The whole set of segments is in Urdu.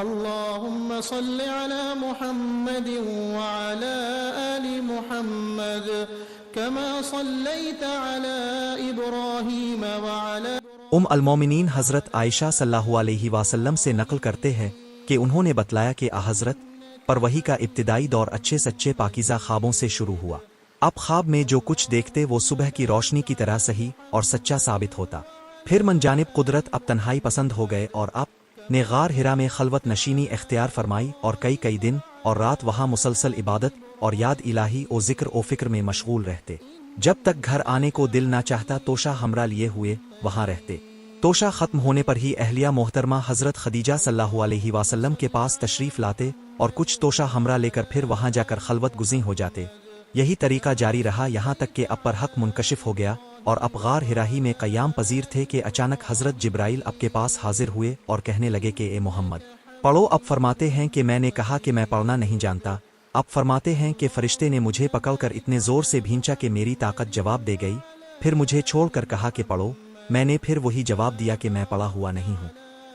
اللهم صل على محمد وعلى آل محمد كما صليت على إبراهيم وعلى المومنین حضرت عائشہ صلی اللہ علیہ وسلم سے نقل کرتے ہیں کہ انہوں نے بتلایا کہ حضرت پر وحی کا ابتدائی دور اچھے سچے پاکیزہ خوابوں سے شروع ہوا۔ اب خواب میں جو کچھ دیکھتے وہ صبح کی روشنی کی طرح صحیح اور سچا ثابت ہوتا۔ پھر من جانب قدرت اب تنہائی پسند ہو گئے اور آپ نے غار ہرا میں خلوت نشینی اختیار فرمائی اور کئی دن اور رات وہاں مسلسل عبادت اور یاد الہی و ذکر و فکر میں مشغول رہتے۔ جب تک گھر آنے کو دل نہ چاہتا توشہ ہمراہ لیے ہوئے وہاں رہتے۔ توشہ ختم ہونے پر ہی اہلیہ محترمہ حضرت خدیجہ صلی اللہ علیہ وسلم کے پاس تشریف لاتے اور کچھ توشہ ہمراہ لے کر پھر وہاں جا کر خلوت گزیں ہو جاتے۔ یہی طریقہ جاری رہا یہاں تک کہ اب پر حق منکشف ہو گیا اور اب غار ہراہی میں قیام پذیر تھے کہ اچانک حضرت جبرائیل اب کے پاس حاضر ہوئے اور کہنے لگے کہ اے محمد پڑھو۔ اب فرماتے ہیں کہ میں نے کہا کہ میں پڑھنا نہیں جانتا۔ اب فرماتے ہیں کہ فرشتے نے مجھے پکڑ کر اتنے زور سے بھینچا کہ میری طاقت جواب دے گئی، پھر مجھے چھوڑ کر کہا کہ پڑھو۔ میں نے پھر وہی جواب دیا کہ میں پڑھا ہوا نہیں ہوں۔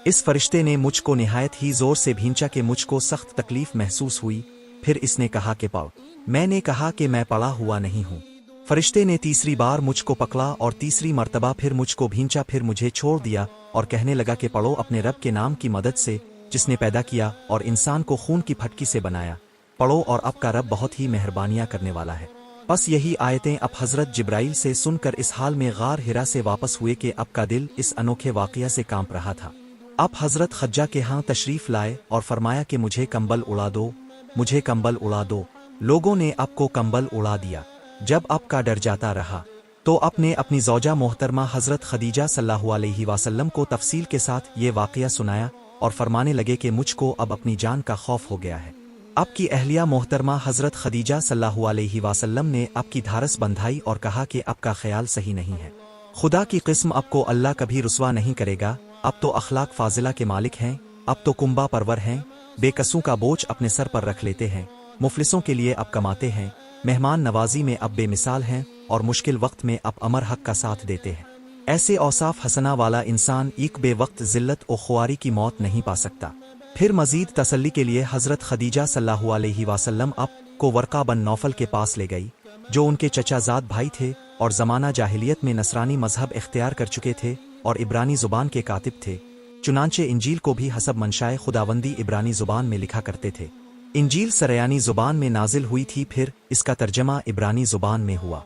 اس فرشتے نے مجھ کو نہایت ہی زور سے بھینچا کہ مجھ کو سخت تکلیف محسوس ہوئی، پھر اس نے کہا کہ پڑھ۔ میں نے کہا کہ میں پڑھا ہوا نہیں ہوں۔ فرشتے نے تیسری بار مجھ کو پکڑا اور تیسری مرتبہ پھر مجھ کو بھینچا، پھر مجھے چھوڑ دیا اور کہنے لگا کہ پڑھو اپنے رب کے نام کی مدد سے جس نے پیدا کیا اور انسان کو خون کی پھٹکی سے بنایا، پڑھو اور اب کا رب بہت ہی مہربانیاں کرنے والا ہے۔ بس یہی آیتیں اب حضرت جبرائیل سے سن کر اس حال میں غار ہرا سے واپس ہوئے کہ اب کا دل اس انوکھے واقعہ سے کانپ رہا تھا۔ اب حضرت خدیجہ کے ہاں تشریف لائے اور فرمایا کہ مجھے کمبل اڑا دو، مجھے کمبل اڑا دو۔ لوگوں نے اب کو کمبل اڑا دیا۔ جب اب کا ڈر جاتا رہا تو اب نے اپنی زوجہ محترمہ حضرت خدیجہ صلی اللہ علیہ وسلم کو تفصیل کے ساتھ یہ واقعہ سنایا اور فرمانے لگے کہ مجھ کو اب اپنی جان کا خوف ہو گیا ہے۔ اب کی اہلیہ محترمہ حضرت خدیجہ صلی اللہ علیہ وسلم نے اب کی دھارس بندھائی اور کہا کہ اب کا خیال صحیح نہیں ہے، خدا کی قسم اب کو اللہ کبھی رسوا نہیں کرے گا، اب تو اخلاق فاضلہ کے مالک ہیں، اب تو کنبہ پرور ہیں، بے قصوں کا بوجھ اپنے سر پر رکھ لیتے ہیں، مفلسوں کے لیے اب کماتے ہیں، مہمان نوازی میں اب بے مثال ہیں اور مشکل وقت میں اب امر حق کا ساتھ دیتے ہیں۔ ایسے اوصاف حسنہ والا انسان ایک بے وقت ذلت و خواری کی موت نہیں پا سکتا۔ پھر مزید تسلی کے لیے حضرت خدیجہ صلی اللہ علیہ وسلم اب کو ورقہ بن نوفل کے پاس لے گئی جو ان کے چچا زاد بھائی تھے اور زمانہ جاہلیت میں نصرانی مذہب اختیار کر چکے تھے اور عبرانی زبان کے کاتب تھے، چنانچہ انجیل کو بھی حسب منشائے خداوندی عبرانی زبان میں لکھا کرتے تھے۔ انجیل سریانی زبان میں نازل ہوئی تھی، پھر اس کا ترجمہ عبرانی زبان میں ہوا۔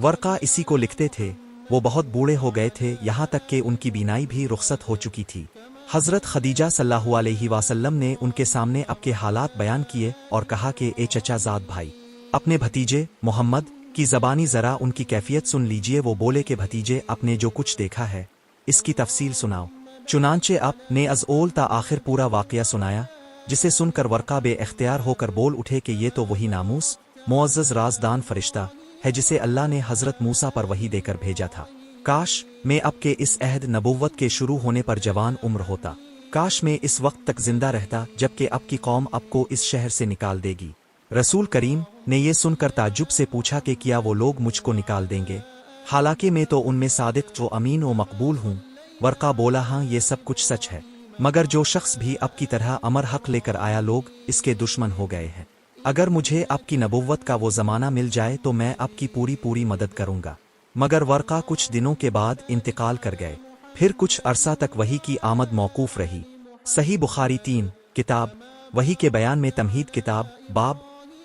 ورقہ اسی کو لکھتے تھے۔ وہ بہت بوڑھے ہو گئے تھے یہاں تک کہ ان کی بینائی بھی رخصت ہو چکی تھی۔ حضرت خدیجہ صلی اللہ علیہ وسلم نے ان کے سامنے اب کے حالات بیان کیے اور کہا کہ اے چچا زاد بھائی، اپنے بھتیجے محمد کی زبانی ذرا ان کی کیفیت سن لیجئے۔ وہ بولے کہ بھتیجے آپ نے جو کچھ دیکھا ہے اس کی تفصیل سناؤ۔ چنانچہ آپ نے از اول تا آخر پورا واقعہ سنایا، جسے سن کر ورقہ بے اختیار ہو کر بول اٹھے کہ یہ تو وہی ناموس معزز رازدان فرشتہ ہے جسے اللہ نے حضرت موسیٰ پر وحی دے کر بھیجا تھا۔ کاش میں اب کے اس عہد نبوت کے شروع ہونے پر جوان عمر ہوتا، کاش میں اس وقت تک زندہ رہتا جبکہ اب کی قوم اب کو اس شہر سے نکال دے گی۔ رسول کریم نے یہ سن کر تعجب سے پوچھا کہ کیا وہ لوگ مجھ کو نکال دیں گے، حالانکہ میں تو ان میں صادق و امین و مقبول ہوں۔ ورقہ بولا ہاں یہ سب کچھ سچ ہے، مگر جو شخص بھی اب کی طرح امر حق لے کر آیا لوگ اس کے دشمن ہو گئے ہیں۔ اگر مجھے اب کی نبوت کا وہ زمانہ مل جائے تو میں اب کی پوری مدد کروں گا۔ مگر ورقہ کچھ دنوں کے بعد انتقال کر گئے۔ پھر کچھ عرصہ تک وحی کی آمد موقوف رہی۔ صحیح بخاری 3 کتاب وحی کے بیان میں تمہید کتاب باب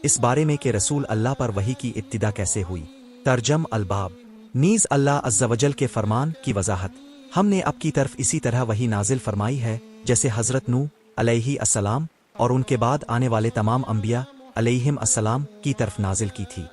اس بارے میں کہ رسول اللہ پر وحی کی ابتدا کیسے ہوئی، ترجم الباب نیز اللہ عز و جل کے فرمان کی وضاحت۔ ہم نے اب کی طرف اسی طرح وحی نازل فرمائی ہے جیسے حضرت نوح علیہ السلام اور ان کے بعد آنے والے تمام انبیاء علیہم السلام کی طرف نازل کی تھی۔